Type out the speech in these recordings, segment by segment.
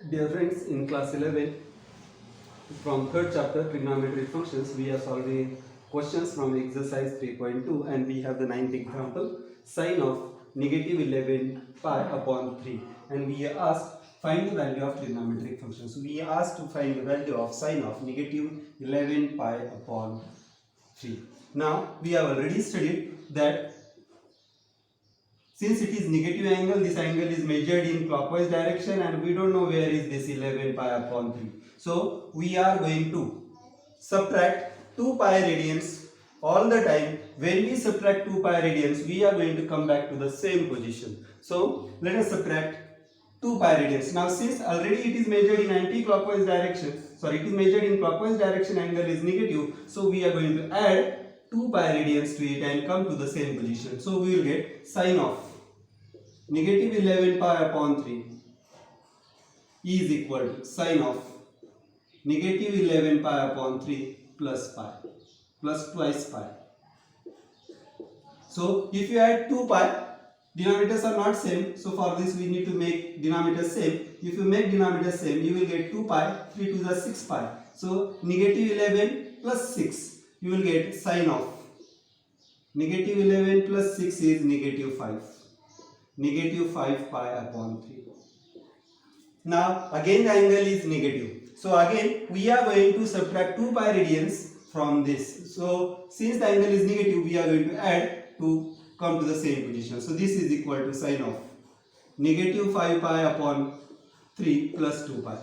Dear friends, in class 11, from third chapter trigonometric functions, we are solving questions from exercise 3.2 and we have the ninth example, sine of negative 11 pi upon 3, and we are asked find the value of trigonometric functions. So we are asked to find the value of sine of negative 11 pi upon 3. Now we have already studied that since it is negative angle, this angle is measured in clockwise direction and we don't know where is this 11 pi upon 3. So we are going to subtract 2 pi radians all the time. When we subtract 2 pi radians, we are going to come back to the same position. So let us subtract 2 pi radians. Now since already it is measured in anti-clockwise direction, it is measured in clockwise direction, angle is negative. So we are going to add 2 pi radians to it and come to the same position. So we will get sine of negative 11 pi upon 3 is equal to sine of negative 11 pi upon 3 plus pi plus twice pi. So if you add 2 pi, denominators are not same. So for this we need to make denominator same. If you make denominator same, you will get 2 pi, 3 to the 6 pi. So negative 11 plus 6, you will get sine of negative 11 plus 6 is negative 5. Negative 5 pi upon 3. Now again the angle is negative. So again we are going to subtract 2 pi radians from this. So since the angle is negative, we are going to add to come to the same position. So this is equal to sine of negative 5 pi upon 3 plus 2 pi.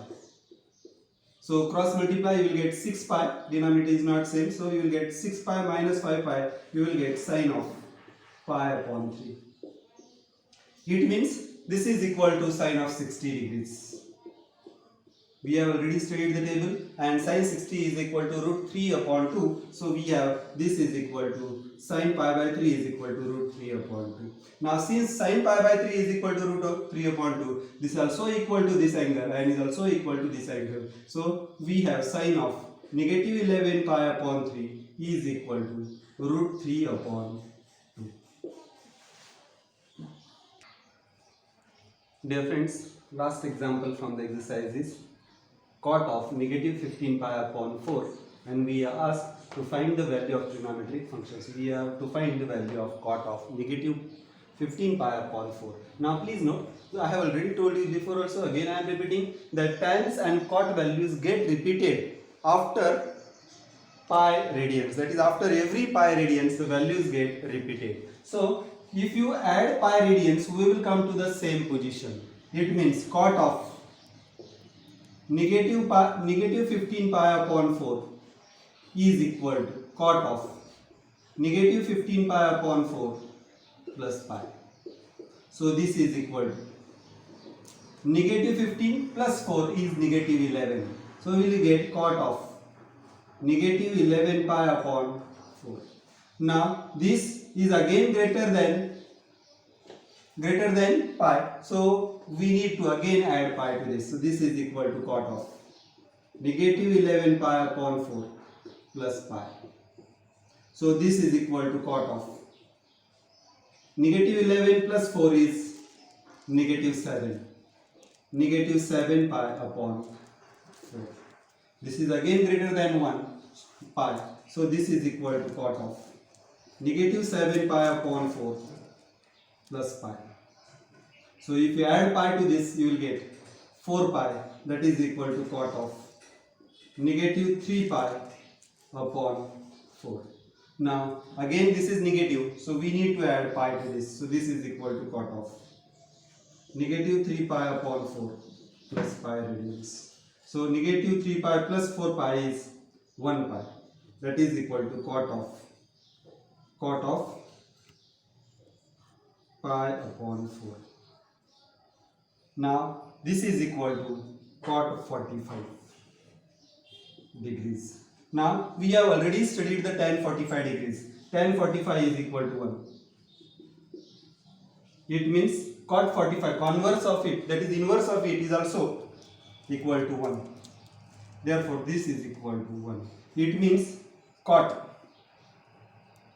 So cross multiply, you will get 6 pi, denominator is not same, so you will get 6 pi minus 5 pi, you will get sine of pi upon 3. It means this is equal to sine of 60 degrees. We have already studied the table, and sine 60 is equal to root 3 upon 2. So we have this is equal to sine pi by 3 is equal to root 3 upon 2. Now since sine pi by 3 is equal to root of 3 upon 2, this is also equal to this angle and is also equal to this angle. So we have sine of negative 11 pi upon 3 is equal to root 3 upon 2. Dear friends, last example from the exercise is cot of negative 15 pi upon 4, and we are asked to find the value of trigonometric functions. We have to find the value of cot of negative 15 pi upon 4. Now please note, I have already told you before also, again I am repeating that tans and cot values get repeated after pi radians. That is, after every pi radians the values get repeated. So if you add pi radians, we will come to the same position. It means cot of negative 15 pi upon 4 is equal to cot of negative 15 pi upon 4 plus pi. So this is equal to negative 15 plus 4 is negative 11. So we will get cot of negative 11 pi upon 4. Now this is again greater than pi. So we need to again add pi to this. So this is equal to cot of negative 11 pi upon 4 plus pi. So this is equal to cot of negative 11 plus 4 is negative 7. Negative 7 pi upon 4. This is again greater than 1 pi. So this is equal to cot of negative 7 pi upon 4 plus pi. So if you add pi to this, you will get 4 pi, that is equal to cot of negative 3 pi upon 4. Now again this is negative, so we need to add pi to this. So this is equal to cot of negative 3 pi upon 4 plus pi radians. So negative 3 pi plus 4 pi is 1 pi, that is equal to cot of pi upon 4. Now this is equal to cot 45 degrees. Now we have already studied the tan 45 degrees. Tan 45 is equal to 1. It means cot 45, converse of it, that is inverse of it, is also equal to 1. Therefore this is equal to 1. It means cot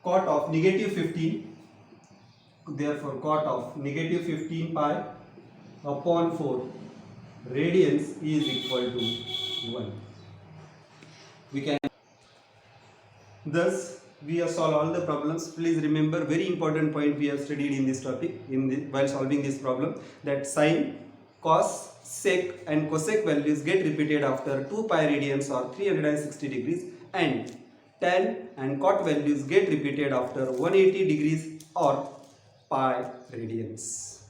of negative 15, therefore cot of negative 15 pi upon 4 radians is equal to 1. We can thus we have solved all the problems. Please remember very important point we have studied in this topic while solving this problem, that sine, cos, sec and cosec values get repeated after 2 pi radians or 360 degrees, and tan and cot values get repeated after 180 degrees or pi radians.